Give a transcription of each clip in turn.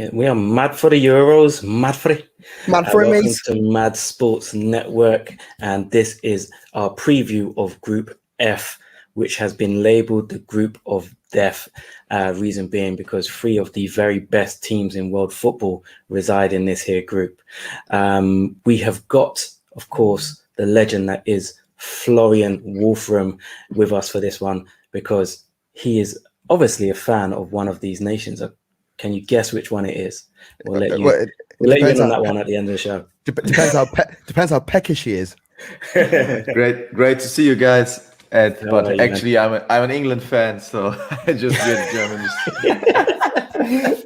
Yeah, we are mad for the Euros, mad for it. Mad for it, Welcome mate. to Mad Sports Network, and this is our preview of Group F, which has been labelled the Group of Death. Reason being because 3 of the very best teams in world football reside in this here group. We have got, of course, the legend that is Florian Wolfram with us for this one, because he is obviously a fan of one of these nations. Can you guess which one it is? We'll let you in on that one at the end of the show. Depends how peckish he is. Great to see you guys. But actually, I'm an England fan, so I just wear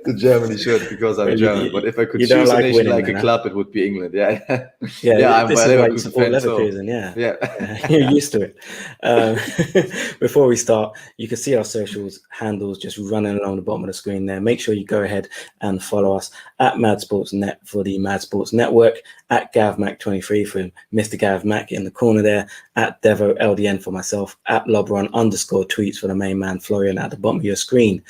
the Germany shirt because I'm German. But if I could choose a nation like a club, it would be England. Yeah, I'm a Leverkusen fan. Leverkusen, yeah. You're used to it. Before we start, you can see our socials handles just running along the bottom of the screen there. Make sure you go ahead and follow us at Mad Sports Net for the Mad Sports Network, at GavMac23 for Mr. Gav Mac in the corner there, at Devo LDN for myself, at Lobron_tweets for the main man Florian at the bottom of your screen.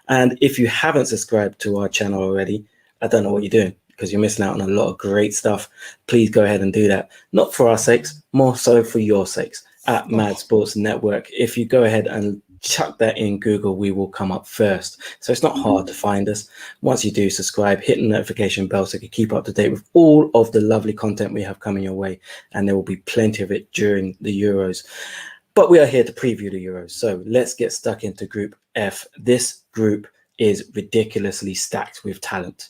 And if you haven't subscribed to our channel already, I don't know what you're doing, because you're missing out on a lot of great stuff. Please go ahead and do that. Not for our sakes, more so for your sakes, at Mad Sports Network. If you go ahead and chuck that in Google, we will come up first. So it's not hard to find us. Once you do subscribe, hit the notification bell so you can keep up to date with all of the lovely content we have coming your way. And there will be plenty of it during the Euros. But we are here to preview the Euros. So let's get stuck into Group F. This group is ridiculously stacked with talent.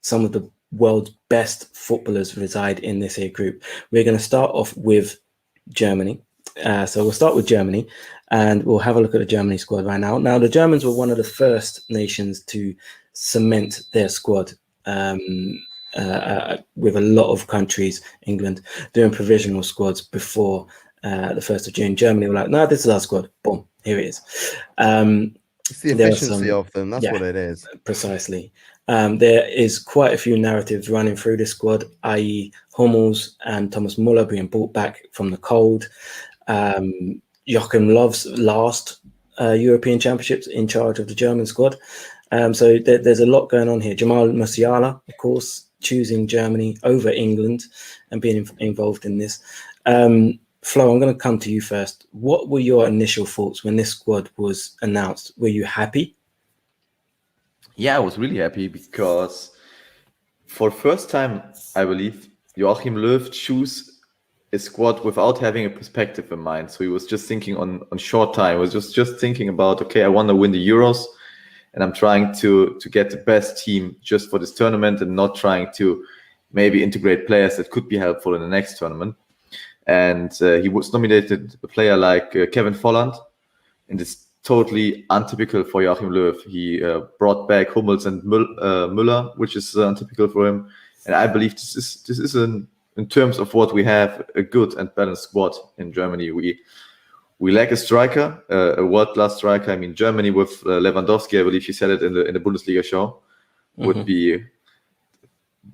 Some of the world's best footballers reside in this here group. We're going to start off with Germany. So we'll start with Germany, and we'll have a look at the Germany squad right now. Now, the Germans were one of the first nations to cement their squad with a lot of countries, England, doing provisional squads before the 1st of June. Germany were like, no, this is our squad. Boom, here it is. It's the efficiency of them. That's what it is. Precisely. There is quite a few narratives running through this squad, i.e. Hummels and Thomas Muller being brought back from the cold. Joachim Löw's last European Championships in charge of the German squad. So there's a lot going on here. Jamal Musiala, of course, choosing Germany over England and being involved in this. Flo, I'm going to come to you first. What were your initial thoughts when this squad was announced? Were you happy? Yeah, I was really happy because for the first time, I believe, Joachim Löw chose a squad without having a perspective in mind. So he was just thinking on short time. He was just thinking about, okay, I want to win the Euros, and I'm trying to get the best team just for this tournament and not trying to maybe integrate players that could be helpful in the next tournament. And he was nominated a player like Kevin Volland, and it's totally untypical for Joachim Löw. He brought back Hummels and Müller, which is untypical for him. And I believe this is in terms of what we have, a good and balanced squad in Germany. We lack a striker, a world-class striker. I mean, Germany with Lewandowski, I believe you said it in the Bundesliga show, would be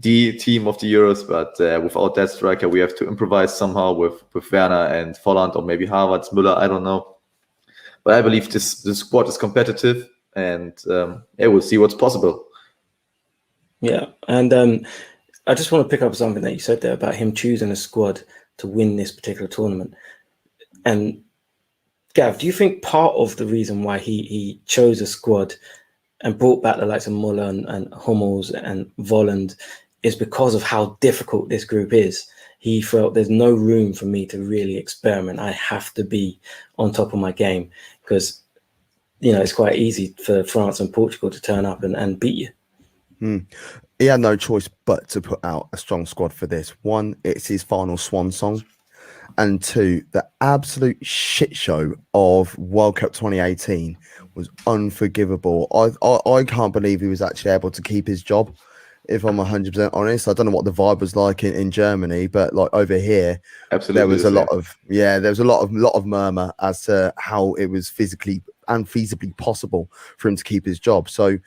the team of the Euros, but without that striker, we have to improvise somehow with Werner and Volland, or maybe Havertz, Müller, I don't know. But I believe this squad is competitive, and we'll see what's possible. Yeah, and I just want to pick up something that you said there about him choosing a squad to win this particular tournament. And Gav, do you think part of the reason why he chose a squad and brought back the likes of Muller and Hummels and Volland is because of how difficult this group is? He felt there's no room for me to really experiment. I have to be on top of my game because, it's quite easy for France and Portugal to turn up and beat you. He had no choice but to put out a strong squad for this. One, it's his final swan song. And two, the absolute shit show of World Cup 2018 was unforgivable. I can't believe he was actually able to keep his job. If I'm 100% honest, I don't know what the vibe was like in Germany, but like over here, absolutely, there was a lot of murmur as to how it was physically and feasibly possible for him to keep his job. So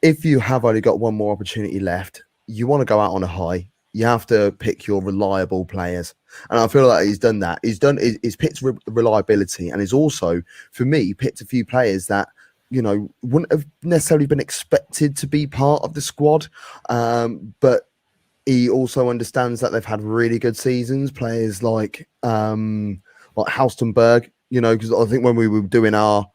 if you have only got one more opportunity left, you want to go out on a high. You have to pick your reliable players. And I feel like he's done that. He's picked reliability, and he's also, for me, picked a few players that wouldn't have necessarily been expected to be part of the squad. But he also understands that they've had really good seasons. Players like Haustenberg, because I think when we were doing our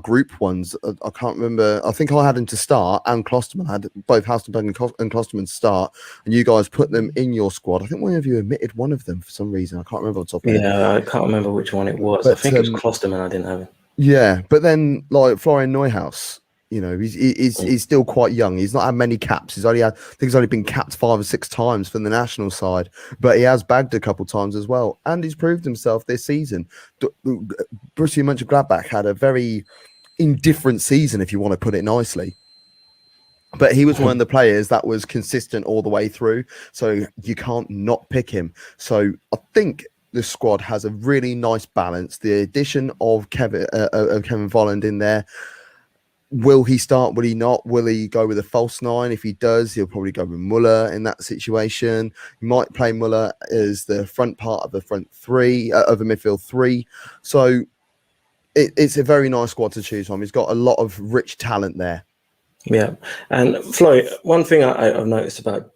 group ones, I can't remember. I think I had him to start, and Klosterman had both Haustenberg and Klosterman to start, and you guys put them in your squad. I think one of you omitted one of them for some reason. I can't remember on top of it. Yeah, I can't remember which one it was. But, I think it was Klosterman. I didn't have him. Yeah, but then like Florian Neuhaus, he's still quite young. He's not had many caps. He's only been capped 5 or 6 times for the national side, but he has bagged a couple times as well, and he's proved himself this season. Borussia Mönchengladbach had a very indifferent season, if you want to put it nicely, but he was one of the players that was consistent all the way through, so you can't not pick him. So I think the squad has a really nice balance. The addition of Kevin Volland in there. Will he start? Will he not? Will he go with a false 9? If he does, he'll probably go with Muller in that situation. He might play Muller as the front part of the front 3 of the midfield 3. So it's a very nice squad to choose from. He's got a lot of rich talent there. Yeah, and Flo, one thing I've noticed about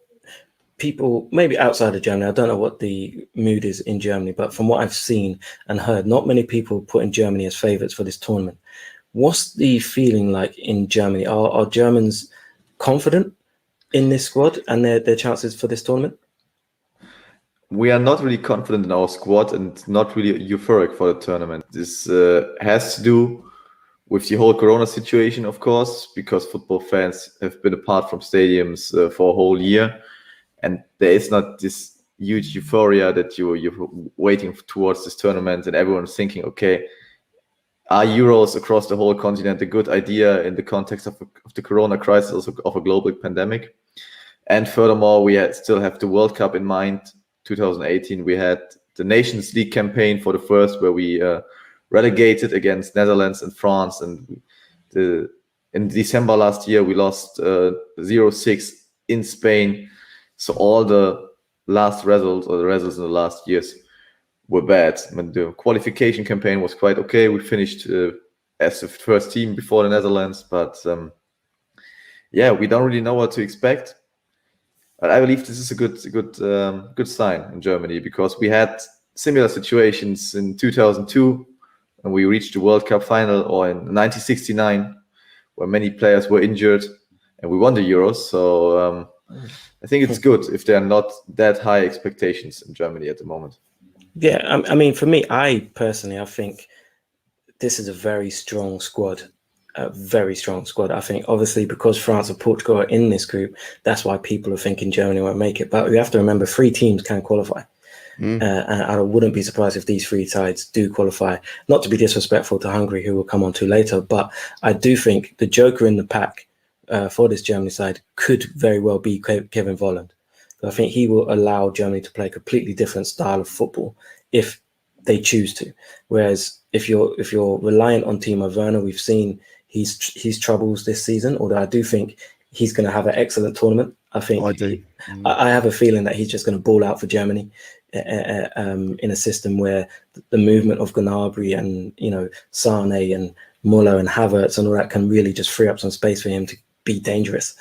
people, maybe outside of Germany, I don't know what the mood is in Germany, but from what I've seen and heard, not many people putting Germany as favourites for this tournament. What's the feeling like in Germany? Are Germans confident in this squad and their chances for this tournament? We are not really confident in our squad and not really euphoric for the tournament. This has to do with the whole Corona situation, of course, because football fans have been apart from stadiums for a whole year. And there is not this huge euphoria that you're waiting towards this tournament and everyone's thinking, okay, are Euros across the whole continent a good idea in the context of the Corona crisis, of a global pandemic? And furthermore, we still have the World Cup in mind. 2018, we had the Nations League campaign for the first, where we relegated against Netherlands and France. And in December last year, we lost 0-6 in Spain. So all the last results, or the results in the last years, were bad. I mean, the qualification campaign was quite okay. We finished as the first team before the Netherlands, but we don't really know what to expect. But I believe this is a good sign in Germany, because we had similar situations in 2002 when we reached the World Cup final, or in 1969 where many players were injured and we won the Euros. So I think it's good if there are not that high expectations in Germany at the moment. Yeah, I mean, for me, I think this is a very strong squad. A very strong squad. I think, obviously, because France and Portugal are in this group, that's why people are thinking Germany won't make it. But we have to remember 3 teams can qualify. And I wouldn't be surprised if these 3 sides do qualify. Not to be disrespectful to Hungary, who we'll come on to later, but I do think the joker in the pack for this Germany side could very well be Kevin Volland. I think he will allow Germany to play a completely different style of football if they choose to. Whereas if you're reliant on Timo Werner, we've seen his troubles this season. Although I do think he's going to have an excellent tournament. I think I do. I have a feeling that he's just going to ball out for Germany in a system where the movement of Gnabry and Sane and Muller and Havertz and all that can really just free up some space for him to be dangerous.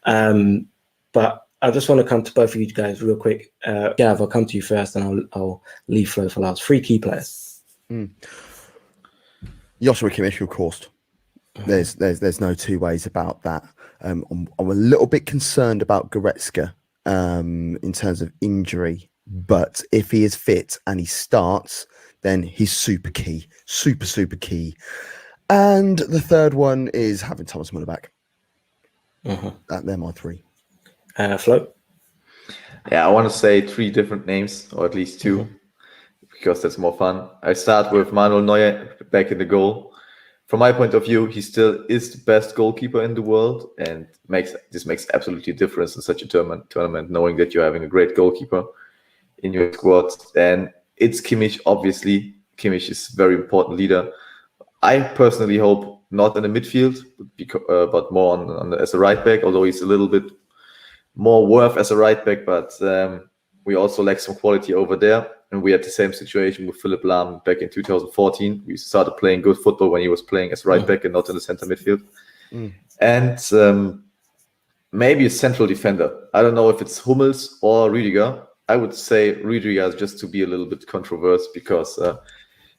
But I just want to come to both of you guys real quick. Gav, I'll come to you first, and I'll leave Flo for last. 3 key players. Joshua Kimmich, of course. There's no 2 ways about that. I'm a little bit concerned about Goretzka in terms of injury, but if he is fit and he starts, then he's super key, super key. And the third one is having Thomas Muller back. They're my 3. Flo? Yeah, I want to say 3 different names, or at least 2, because that's more fun. I start with Manuel Neuer back in the goal. From my point of view, he still is the best goalkeeper in the world, and this makes absolutely a difference in such a tournament, knowing that you're having a great goalkeeper in your squad. And it's Kimmich, obviously. Kimmich is a very important leader. I personally hope not in the midfield, but more on as a right back, although he's a little bit more worth as a right back, but we also lack some quality over there. and we had the same situation with Philipp Lahm back in 2014. We started playing good football when he was playing as right back and not in the center midfield. And maybe a central defender. I don't know if it's Hummels or Rüdiger. I would say Rüdiger, just to be a little bit controversial, because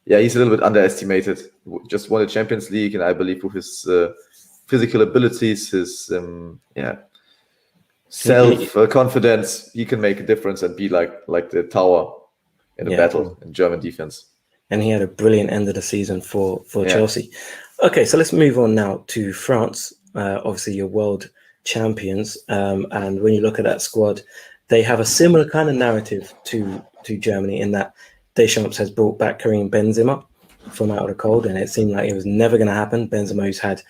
he's a little bit underestimated. Just won the Champions League, and I believe with his physical abilities, his self-confidence, he can make a difference and be like the tower in a battle in German defense. And he had a brilliant end of the season for Chelsea. Okay, so let's move on now to France. Obviously, you're world champions, and when you look at that squad, they have a similar kind of narrative to Germany, in that Deschamps has brought back Karim Benzema from out of the cold, and it seemed like it was never going to happen. Benzema, who's had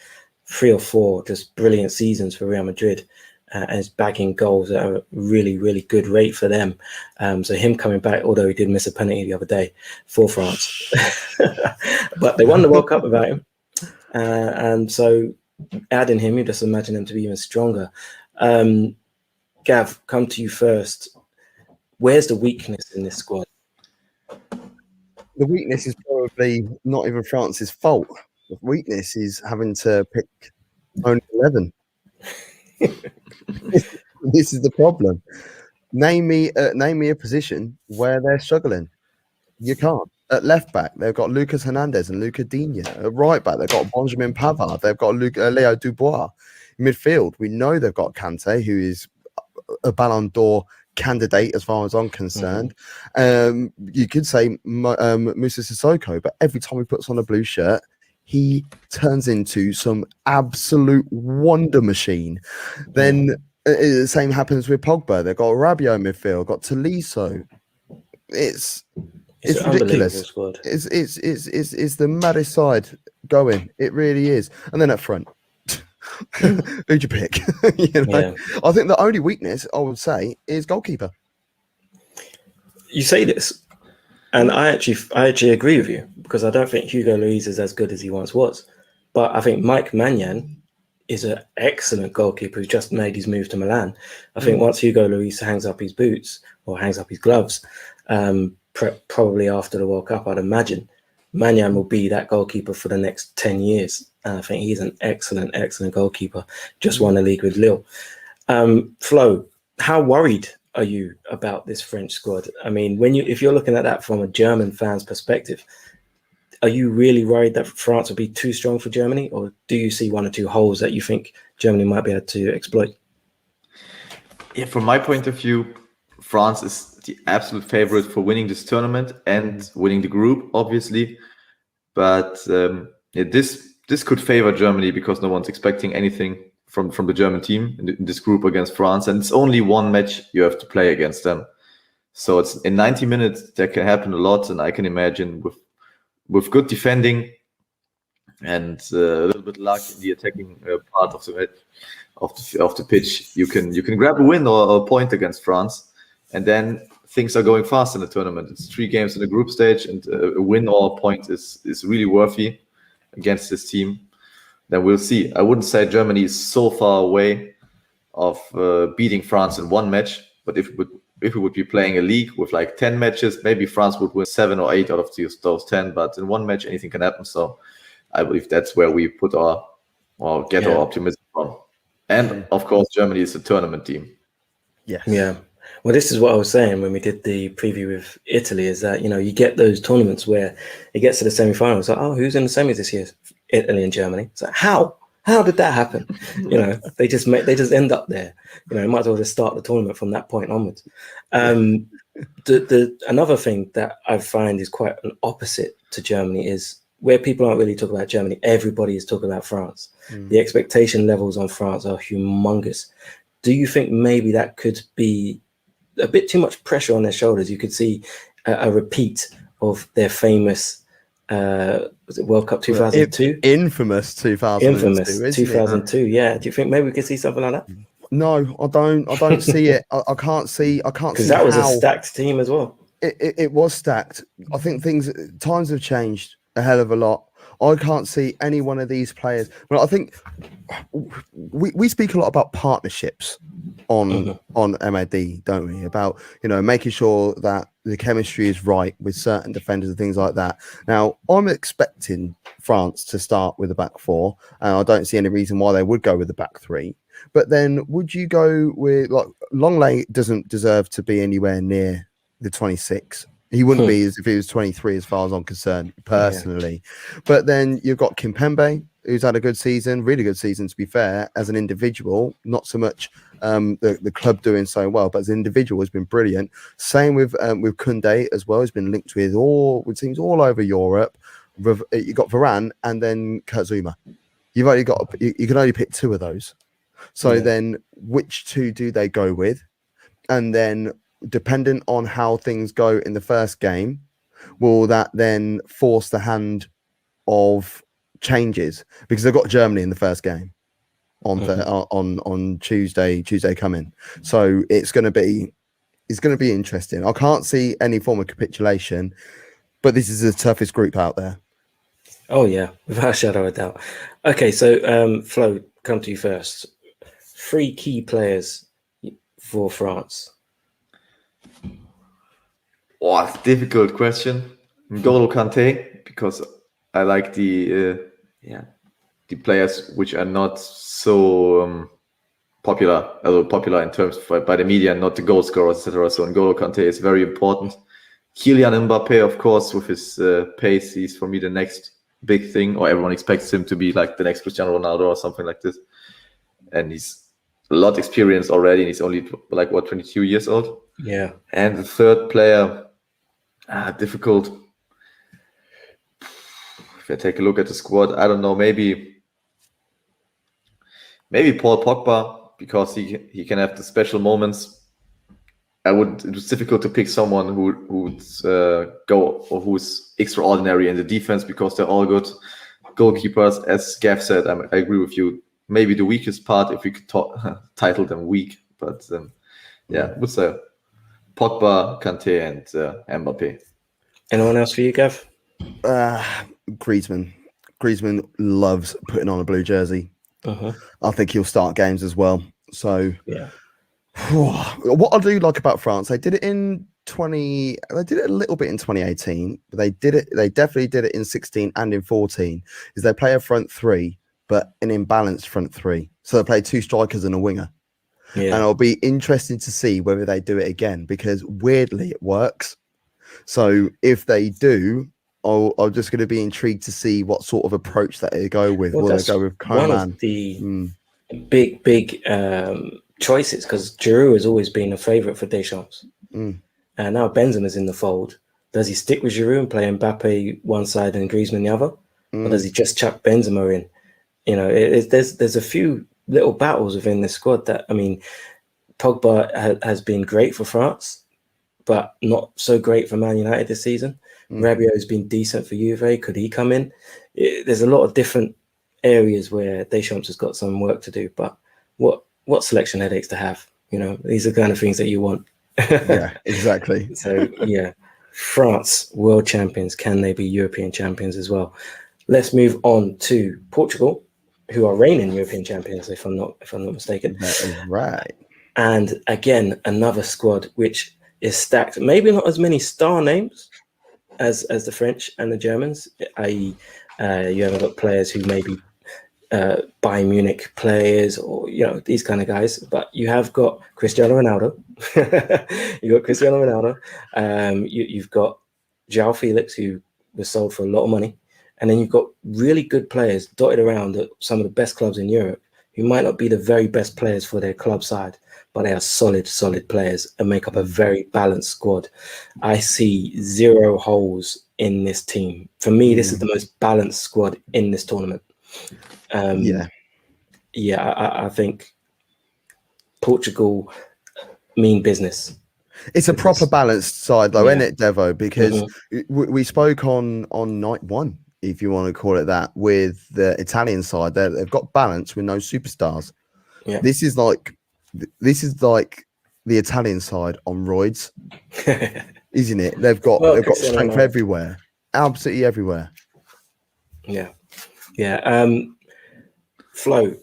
3 or 4 just brilliant seasons for Real Madrid, and is bagging goals at a really, really good rate for them. So him coming back, although he did miss a penalty the other day for France, but they won the World Cup without him, and so adding him, you just imagine him to be even stronger. Gav, come to you first. Where's the weakness in this squad? The weakness is probably not even France's fault. The weakness is having to pick only 11. This is the problem. Name me a position where they're struggling. You can't. At left back, they've got Lucas Hernandez and Luca Digne. At right back, they've got Benjamin Pavard. They've got Leo Dubois. Midfield, we know they've got Kante, who is a Ballon d'Or candidate as far as I'm concerned. You could say Moussa Sissoko, but every time he puts on a blue shirt, he turns into some absolute wonder machine. Then the same happens with Pogba. They've got Rabiot midfield, got Tolisso. It's ridiculous. It's the maddest side going. It really is. And then up front, who'd you pick? I think the only weakness I would say is goalkeeper. You say this, and I actually agree with you, because I don't think Hugo Lloris is as good as he once was. But I think Mike Maignan is an excellent goalkeeper who's just made his move to Milan. I think once Hugo Lloris hangs up his boots or hangs up his gloves, probably after the World Cup, I'd imagine Maignan will be that goalkeeper for the next 10 years. And I think he's an excellent, excellent goalkeeper. Just won the league with Lille. Flo, how worried are you about this French squad? I mean, if you're looking at that from a German fan's perspective, are you really worried that France will be too strong for Germany, or do you see 1 or 2 holes that you think Germany might be able to exploit? Yeah, from my point of view, France is the absolute favorite for winning this tournament and winning the group, obviously. But this could favor Germany, because no one's expecting anything from the German team in this group against France, and it's only 1 match you have to play against them. So it's in 90 minutes that can happen a lot, and I can imagine with good defending and a little bit luck in the attacking part of the pitch, you can grab a win or a point against France, and then things are going fast in the tournament. It's 3 games in the group stage, and a win or a point is really worthy against this team. Then we'll see. I wouldn't say Germany is so far away of beating France in 1 match, but if we would be playing a league with like 10 matches, maybe France would win 7 or 8 out of those 10. But in 1 match, anything can happen. So I believe that's where we put our optimism from. And of course, Germany is a tournament team. Yes. Yeah. Well, this is what I was saying when we did the preview with Italy, is that, you get those tournaments where it gets to the semi-finals. Like, who's in the semis this year? Italy and Germany. It's like, how did that happen? They just end up there. Might as well just start the tournament from that point onwards. Another thing that I find is quite an opposite to Germany is where people aren't really talking about Germany, everybody is talking about France. The expectation levels on France are humongous. Do you think maybe that could be a bit too much pressure on their shoulders? You could see a repeat of their famous was it World Cup 2002? Infamous 2002. Infamous 2002. Yeah. Do you think maybe we could see something like that? No, I don't see it. I can't see. Because that was a stacked team as well. It was stacked. I think times have changed a hell of a lot. I can't see any one of these players. Well, I think we speak a lot about partnerships on MAD, don't we? About making sure that the chemistry is right with certain defenders and things like that. Now, I'm expecting France to start with a back four, and I don't see any reason why they would go with the back three. But then would you go with, like, Longley doesn't deserve to be anywhere near the 26. He wouldn't be as if he was 23 as far as I'm concerned, personally. Yeah. But then you've got Kimpembe, who's had a good season, really good season, to be fair, as an individual, not so much the club doing so well, but as an individual has been brilliant. Same with Koundé as well. He's been linked with teams all over Europe. You got Varane and then Kurt Zouma. You've only got, you can only pick two of those. So then which two do they go with? And then dependent on how things go in the first game, will that then force the hand of changes? Because they've got Germany in the first game on Tuesday coming. So it's going to be interesting. I can't see any form of capitulation, but this is the toughest group out there. Oh yeah, without a shadow of a doubt. Okay, so Flo, come to you first. 3 key players for France. Oh, it's a difficult question. N'Golo Kante, because I like the players which are not so popular, although popular in terms by the media, not the goal scorers, etc. So N'Golo Kante is very important. Kylian Mbappe, of course, with his pace, he's for me the next big thing, or everyone expects him to be like the next Cristiano Ronaldo or something like this. And he's a lot experienced already, and he's only like 22 years old. Yeah. And the third player, difficult. If I take a look at the squad, I don't know, maybe Paul Pogba, because he can have the special moments. It was difficult to pick someone who's extraordinary in the defense, because they're all good goalkeepers. As Gav said, I agree with you. Maybe the weakest part, if we could title them weak, but would say Pogba, Kante, and Mbappe. Anyone else for you, Gav? Griezmann. Griezmann loves putting on a blue jersey. I think he'll start games as well. So yeah. What I do like about France, they did it a little bit in 2018, but they definitely did it in 16 and in 14, is they play a front three, but an imbalanced front three. So they play 2 strikers and a winger. Yeah. And it'll be interesting to see whether they do it again, because weirdly it works. So if they do, I'm just going to be intrigued to see what sort of approach that they go with. Will they go with Coman? One of the big choices, because Giroud has always been a favourite for Deschamps. And now Benzema's in the fold. Does he stick with Giroud and play Mbappe one side and Griezmann the other? Or does he just chuck Benzema in? You know, there's a few little battles within the squad that, I mean, Pogba has been great for France, but not so great for Man United this season. Rabiot has been decent for Juve. Could he come in? There's a lot of different areas where Deschamps has got some work to do, but what selection headaches to have? You know, these are the kind of things that you want. Yeah, exactly. So yeah, France, world champions. Can they be European champions as well? Let's move on to Portugal, who are reigning European champions, if I'm not mistaken. That is right. And again, another squad which is stacked. Maybe not as many star names as the French and the Germans. I.e., you haven't got players who maybe Bayern Munich players, or these kind of guys. But you have got Cristiano Ronaldo. You've got João Felix, who was sold for a lot of money. And then you've got really good players dotted around at some of the best clubs in Europe, who might not be the very best players for their club side, but they are solid players and make up a very balanced squad. I see 0 holes in this team. For me, this is the most balanced squad in this tournament. I think Portugal mean business. It's a proper balanced side, though, isn't it, Devo? Because we spoke on night one, if you want to call it that, with the Italian side. They've got balance with no superstars. Yeah. This is like the Italian side on roids, isn't it? They've got strength everywhere, absolutely everywhere. Yeah. Flo,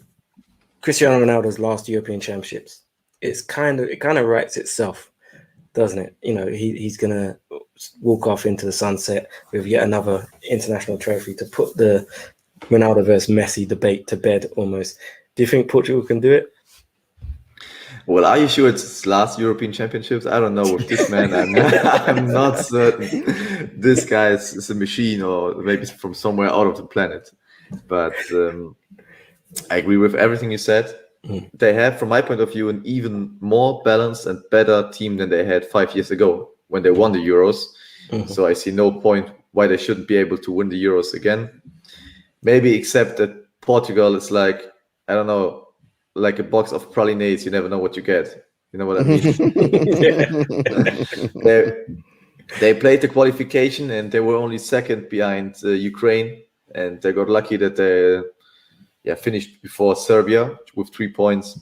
Cristiano Ronaldo's last European Championships. It kind of writes itself. doesn't it? You know, he's going to walk off into the sunset with yet another international trophy to put the Ronaldo versus Messi debate to bed almost. Do you think Portugal can do it? Well, are you sure it's his last European Championships? I don't know. With this man, I'm not certain. This guy is a machine, or maybe from somewhere out of the planet. But I agree with everything you said. They have, from my point of view, an even more balanced and better team than they had 5 years ago when they won the Euros. So I see no point why they shouldn't be able to win the Euros again. Maybe except that Portugal is like, I don't know, like a box of pralines. You never know what you get. You know what I mean? They played the qualification and they were only second behind Ukraine, and they got lucky that they finished before Serbia with 3 points.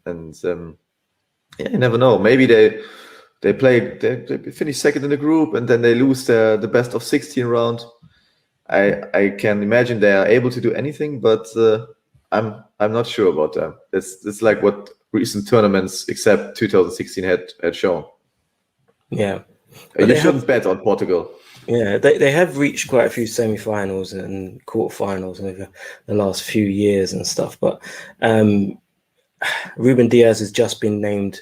And you never know. Maybe they finish second in the group and then they lose the best of 16 round. I can imagine they are able to do anything, but I'm not sure about them. It's like what recent tournaments, except 2016, had shown. Yeah, you shouldn't bet on Portugal. Yeah, they have reached quite a few semi-finals and quarterfinals over the last few years and stuff. But Ruben Diaz has just been named,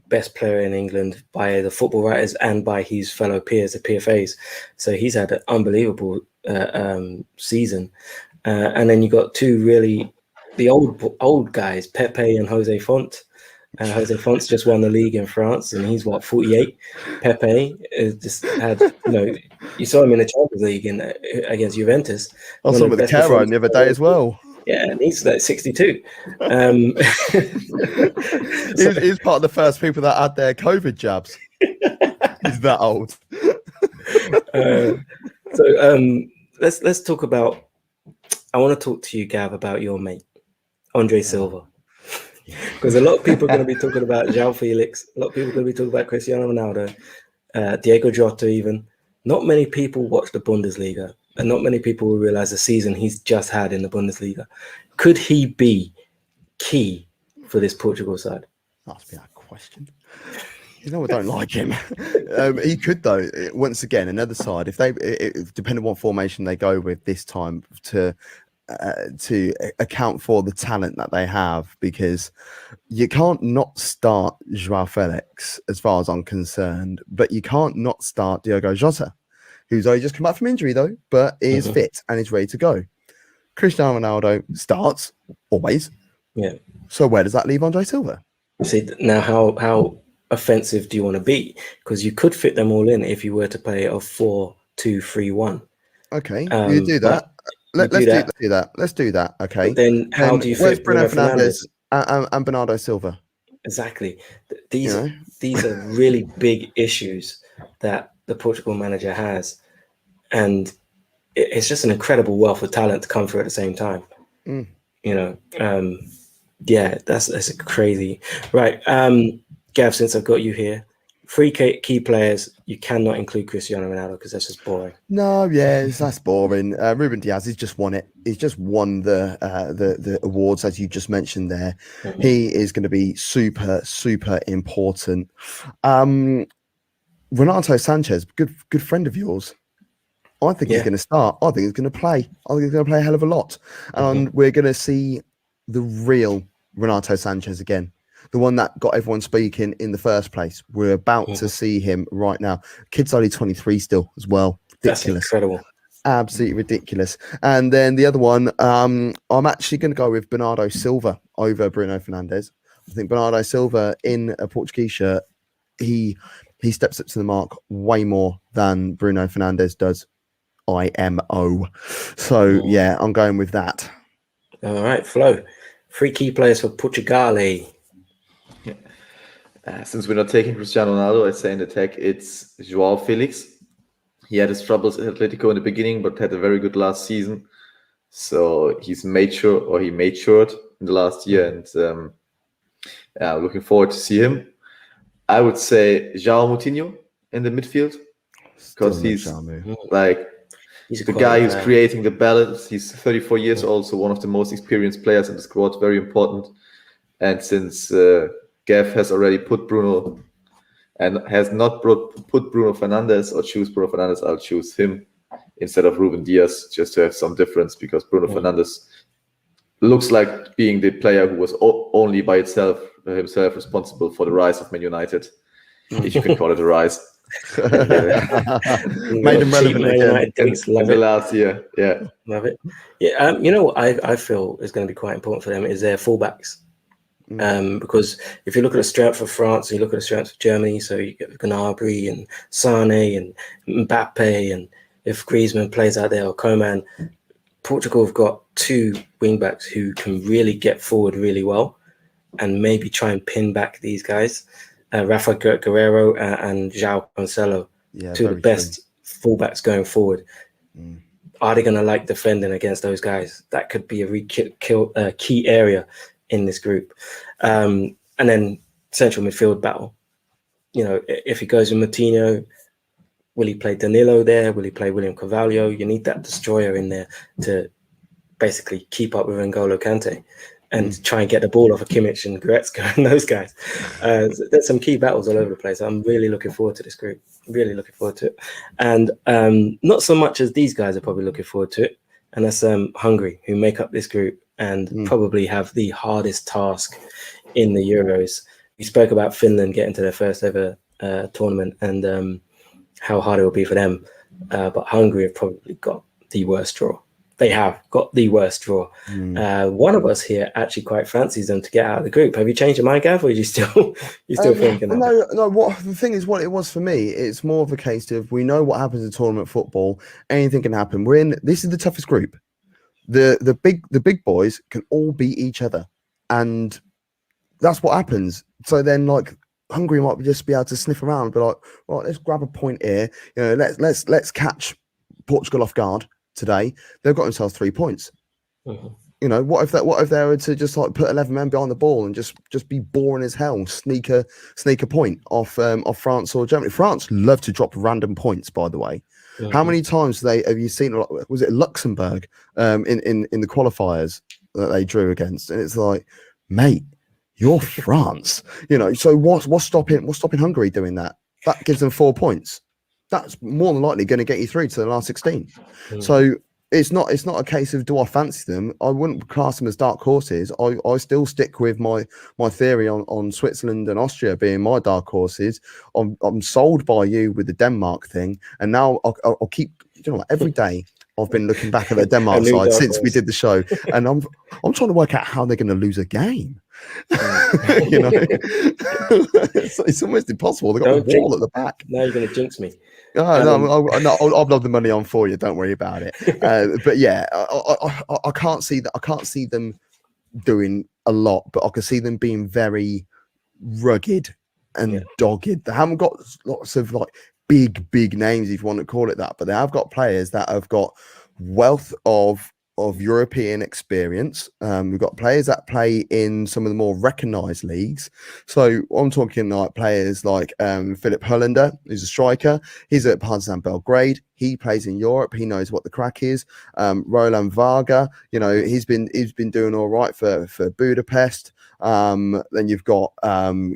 best player in England by the football writers and by his fellow peers, the PFAs. So he's had an unbelievable season. And then you got two really the old guys, Pepe and Jose Font. Jose Font's just won the league in France, and he's 48. Pepe just had, you saw him in the Champions League against Juventus. I saw him with the Caro the other day as well. Yeah, and he's like 62. He's part of the first people that had their COVID jabs. He's that old. Let's talk about. I want to talk to you, Gav, about your mate, Andre Silva. Because a lot of people are going to be talking about João Felix. A lot of people are going to be talking about Cristiano Ronaldo, Diego Jota even. Not many people watch the Bundesliga, and not many people will realize the season he's just had in the Bundesliga. Could he be key for this Portugal side? Ask me that question. I don't like him. He could, though. Once again, another side. If depending on what formation they go with this time to account for the talent that they have, because you can't not start João Felix as far as I'm concerned, but you can't not start Diogo Jota, who's only just come back from injury though, but is fit and is ready to go. Cristiano Ronaldo starts always. Yeah. So where does that leave Andre Silva? See, now how offensive do you want to be? Because you could fit them all in if you were to play a 4-2-3-1. Okay, you do that. Let's do that. Okay. But then how do you fit Bruno Fernandes and Bernardo Silva? Exactly. These are really big issues that the Portugal manager has, and it's just an incredible wealth of talent to come through at the same time. That's crazy. Right, Gav, since I've got you here, 3 key players. You cannot include Cristiano Ronaldo because that's just boring. No, that's boring. Ruben Diaz, he's just won it. He's just won the awards, as you just mentioned there. Mm-hmm. He is going to be super, super important. Renato Sanchez, good friend of yours. I think he's going to start. I think he's going to play. I think he's going to play a hell of a lot. And we're going to see the real Renato Sanchez again. The one that got everyone speaking in the first place. We're about to see him right now. Kid's only 23 still as well. Ridiculous. That's incredible. Absolutely ridiculous. And then the other one, I'm actually going to go with Bernardo Silva over Bruno Fernandes. I think Bernardo Silva in a Portuguese shirt, he steps up to the mark way more than Bruno Fernandes does. IMO. So, I'm going with that. All right, Flo. 3 key players for Portugal. Since we're not taking Cristiano Ronaldo, I say in attack it's João Felix. He had his troubles at Atletico in the beginning, but had a very good last season. So he matured in the last year, and looking forward to see him. I would say João Moutinho in the midfield, because he's the guy who's creating the balance. He's 34 years old, so one of the most experienced players in the squad, very important. And since Gav has already put Bruno and has not put Bruno Fernandes or choose Bruno Fernandes, I'll choose him instead of Ruben Diaz, just to have some difference, because Bruno Fernandes looks like being the player who was only by himself responsible for the rise of Man United, if you can call it a rise. Made him relevant again in the last year. Yeah, love it. Yeah, you know what I feel is going to be quite important for them is their fullbacks. Because if you look at the strength of France, and you look at the strength of Germany, so you get Gnabry and Sane and Mbappe, and if Griezmann plays out there or Coman, Portugal have got two wingbacks who can really get forward really well and maybe try and pin back these guys. Rafa Guerreiro and João Cancelo, two of the best fullbacks going forward. Are they going to like defending against those guys? That could be a key area in this group. And then central midfield battle. You know, if he goes with Moutinho, will he play Danilo there? Will he play William Carvalho? You need that destroyer in there to basically keep up with N'Golo Kante and try and get the ball off of Kimmich and Goretzka and those guys. There's some key battles all over the place. I'm really looking forward to this group. Really looking forward to it. And not so much as these guys are probably looking forward to it. And that's Hungary, who make up this group and probably have the hardest task in the Euros. We spoke about Finland getting to their first ever tournament and how hard it will be for them. But Hungary have probably got the worst draw. They have got the worst draw. One of us here actually quite fancies them to get out of the group. Have you changed your mind, Gav, or are you still thinking that? No. What the thing is, what it was for me, it's more of a case of we know what happens in tournament football. Anything can happen. This is the toughest group. The big boys can all beat each other, and that's what happens. So then, like, Hungary might just be able to sniff around and be like, well, let's grab a point here. You know, let's catch Portugal off guard today. They've got themselves 3 points. You know, what if they were to just like put 11 men behind the ball and just be boring as hell, sneak a point off France or Germany. France love to drop random points, by the way. How many times have you seen? Was it Luxembourg in the qualifiers that they drew against? And it's like, mate, you're France, you know. So what's stopping Hungary doing that? That gives them 4 points. That's more than likely going to get you through to the last 16. So it's not a case of do I fancy them. I wouldn't class them as dark horses. I still stick with my theory on Switzerland and Austria being my dark horses. I'm sold by you with the Denmark thing, and now I'll keep, you know, every day I've been looking back at the Denmark side since we did the show, and I'm trying to work out how they're going to lose a game. You know, it's almost impossible. They've got a wall at the back. Now you're going to jinx me. I'll lob the money on for you. Don't worry about it. But yeah, I can't see that. I can't see them doing a lot, but I can see them being very rugged and dogged. They haven't got lots of like big names, if you want to call it that, but they have got players that have got wealth of European experience. We've got players that play in some of the more recognized leagues. So I'm talking like players like Philip Hollander, who's a striker. He's at Partizan Belgrade. He plays in Europe. He knows what the crack is. Roland Varga, you know, he's been doing all right for Budapest. Then you've got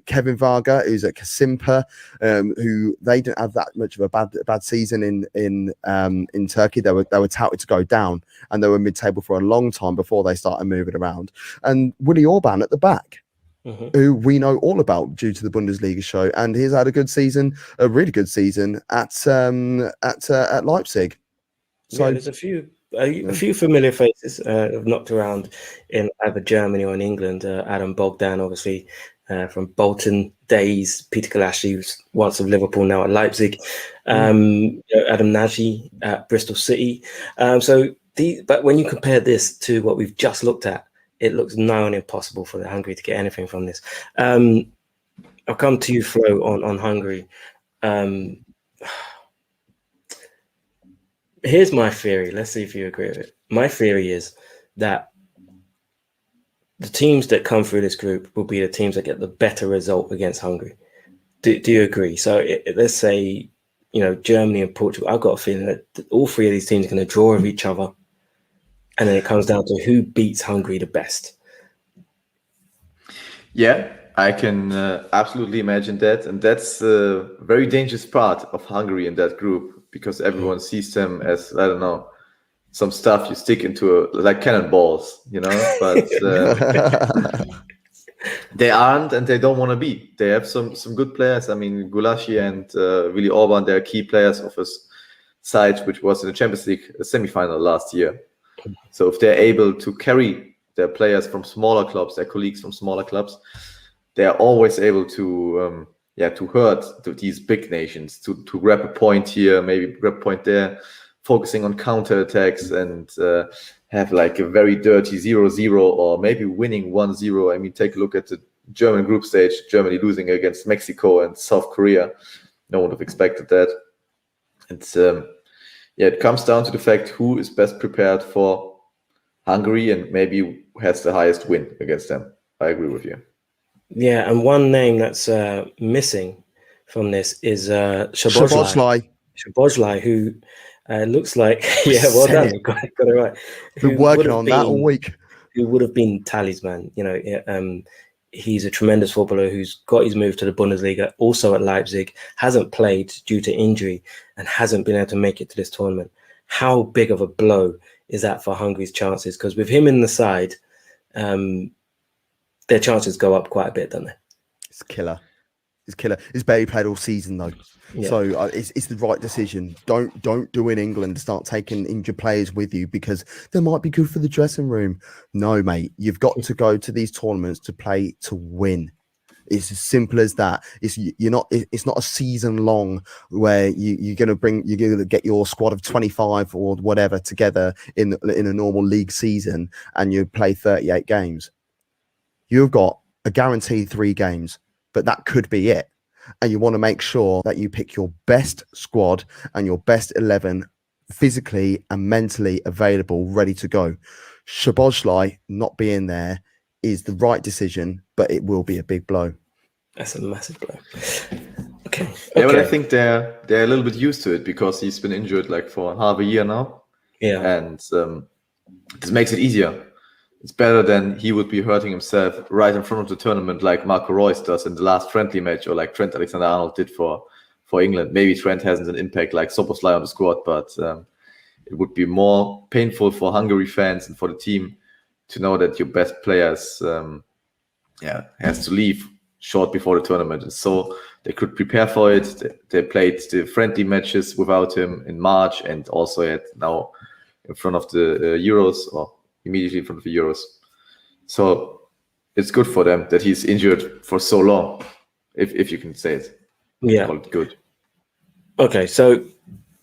Kevin Varga, who's at Kasimpa, who they didn't have that much of a bad season in Turkey. They were touted to go down, and they were mid-table for a long time before they started moving around. And Willy Orban at the back, who we know all about due to the Bundesliga show, and he's had a really good season at Leipzig. So there's a few familiar faces have knocked around in either Germany or in England. Adam Bogdan, obviously, from Bolton days. Peter Galassi, who's once of Liverpool, now at Leipzig. Adam Nagy at Bristol City. But when you compare this to what we've just looked at, it looks nigh on impossible for the Hungary to get anything from this. I'll come to you, Flo, on Hungary. Here's my theory. Let's see if you agree with it. My theory is that the teams that come through this group will be the teams that get the better result against Hungary. Do you agree? So let's say, you know, Germany and Portugal. I've got a feeling that all three of these teams are going to draw with each other. And then it comes down to who beats Hungary the best. Yeah, I can absolutely imagine that. And that's a very dangerous part of Hungary in that group, because everyone sees them as, I don't know, some stuff you stick into like cannonballs, but they aren't, and they don't want to be. They have some good players. I mean, Gulashi and Willi Orban, they're key players of his side, which was in the Champions League semi-final last year. So if they're able to carry their players from smaller clubs, their colleagues from smaller clubs, they are always able to hurt these big nations, to grab a point here, maybe grab a point there, focusing on counterattacks and have like a very dirty 0-0 or maybe winning 1-0. I mean, take a look at the German group stage, Germany losing against Mexico and South Korea. No one would have expected that. It's it comes down to the fact who is best prepared for Hungary and maybe has the highest win against them. I agree with you. Yeah, and one name that's missing from this is Szoboszlai, who looks like, well done, got it right. Been working on that all week. Who would have been talisman? He's a tremendous footballer who's got his move to the Bundesliga, also at Leipzig, hasn't played due to injury and hasn't been able to make it to this tournament. How big of a blow is that for Hungary's chances? Because with him in the side, their chances go up quite a bit, don't they? It's killer. He's barely played all season though, so it's the right decision. Don't do in England. Start taking injured players with you because they might be good for the dressing room. No, mate, you've got to go to these tournaments to play to win. It's as simple as that. It's not a season long where you're gonna get your squad of 25 or whatever together in a normal league season and you play 38 games. You've got a guaranteed 3 games, but that could be it. And you want to make sure that you pick your best squad and your best 11 physically and mentally available, ready to go. Szoboszlai not being there is the right decision, but it will be a big blow. That's a massive blow. Okay. Yeah, but I think they're a little bit used to it because he's been injured like for half a year now. Yeah. And this makes it easier. It's better than he would be hurting himself right in front of the tournament like Marco Reus does in the last friendly match, or like Trent Alexander-Arnold did for England. Maybe Trent hasn't an impact like Szoboszlai on the squad, but it would be more painful for Hungary fans and for the team to know that your best players has to leave short before the tournament. And so they could prepare for it. They played the friendly matches without him in March and also now in front of the Euros, or immediately in front of the Euros. So it's good for them that he's injured for so long, if you can say it. Yeah. Call it good. Okay, so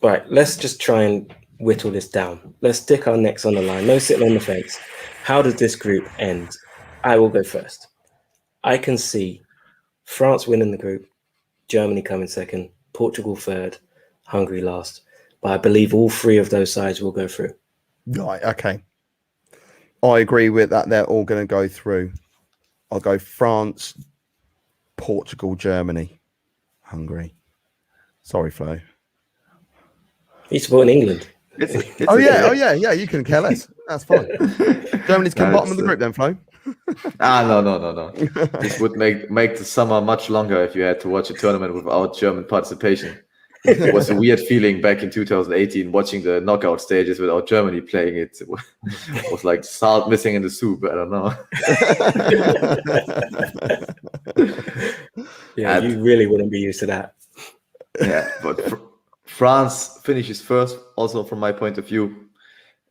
right, let's just try and whittle this down. Let's stick our necks on the line. No sitting on the fence. How does this group end? I will go first. I can see France winning the group, Germany coming second, Portugal third, Hungary last. But I believe all 3 of those sides will go through. Right, okay. I agree with that. They're all going to go through. I'll go France, Portugal, Germany, Hungary. Sorry, Flo. He's supporting England. Yeah. You can care less. That's fine. Germany's come bottom of the group then, Flo. No. This would make the summer much longer if you had to watch a tournament without German participation. It was a weird feeling back in 2018 watching the knockout stages without Germany playing it. It was like salt missing in the soup. I don't know. You really wouldn't be used to that. Yeah, but France finishes first, also from my point of view.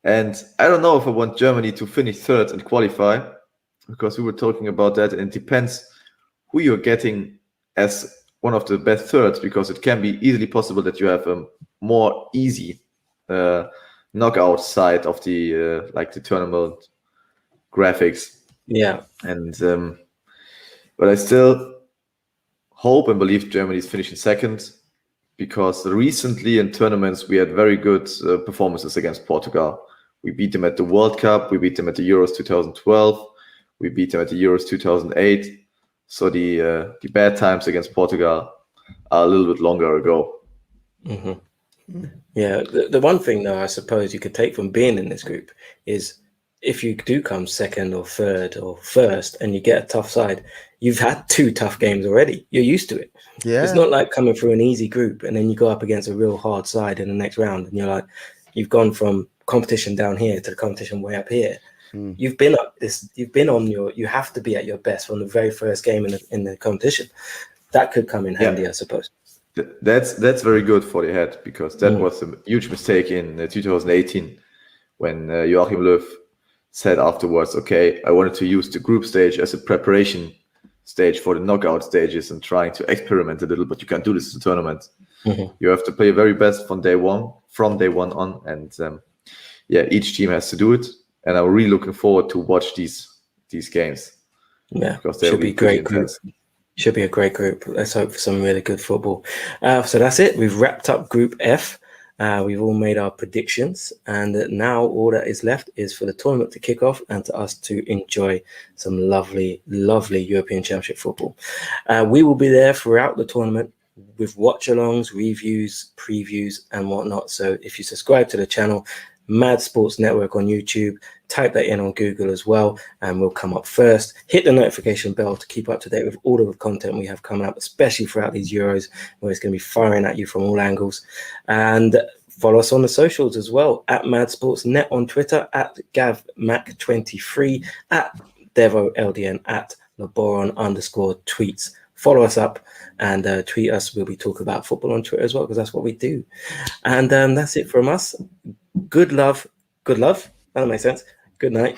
And I don't know if I want Germany to finish third and qualify, because we were talking about that. And it depends who you're getting as one of the best thirds, because it can be easily possible that you have a more easy knockout side of the like the tournament graphics. Yeah. And but I still hope and believe Germany is finishing second, because recently in tournaments we had very good performances against Portugal. We beat them at the World Cup, we beat them at the Euros 2012, we beat them at the Euros 2008. So the bad times against Portugal are a little bit longer ago. Mm-hmm. Yeah, the one thing though I suppose you could take from being in this group is if you do come second or third or first and you get a tough side, you've had 2 tough games already. You're used to it. Yeah. It's not like coming through an easy group and then you go up against a real hard side in the next round and you're like, you've gone from competition down here to the competition way up here. You've been you have to be at your best from the very first game in the competition. That could come in handy, I suppose. That's very good for the head, because that was a huge mistake in 2018 when Joachim Löw said afterwards, okay, I wanted to use the group stage as a preparation stage for the knockout stages and trying to experiment a little, but you can't do this in a tournament. You have to play very best from day one on, and each team has to do it. And I'm really looking forward to watch these games. Yeah, because should be great group. Should be a great group. Let's hope for some really good football. So that's it. We've wrapped up Group F. We've all made our predictions, and now all that is left is for the tournament to kick off and to us to enjoy some lovely, lovely European Championship football. We will be there throughout the tournament with watch-alongs, reviews, previews, and whatnot. So if you subscribe to the channel, Mad Sports Network on YouTube, type that in on Google as well, and we'll come up first. Hit the notification bell to keep up to date with all of the content we have coming up, especially throughout these Euros, where it's going to be firing at you from all angles. And follow us on the socials as well, at Mad Sports Net on Twitter, at GavMac23, at DevoLDN, at Laboron_tweets. Follow us up and tweet us. We'll be talking about football on Twitter as well, because that's what we do. And that's it from us. Good love. That makes sense. Good night.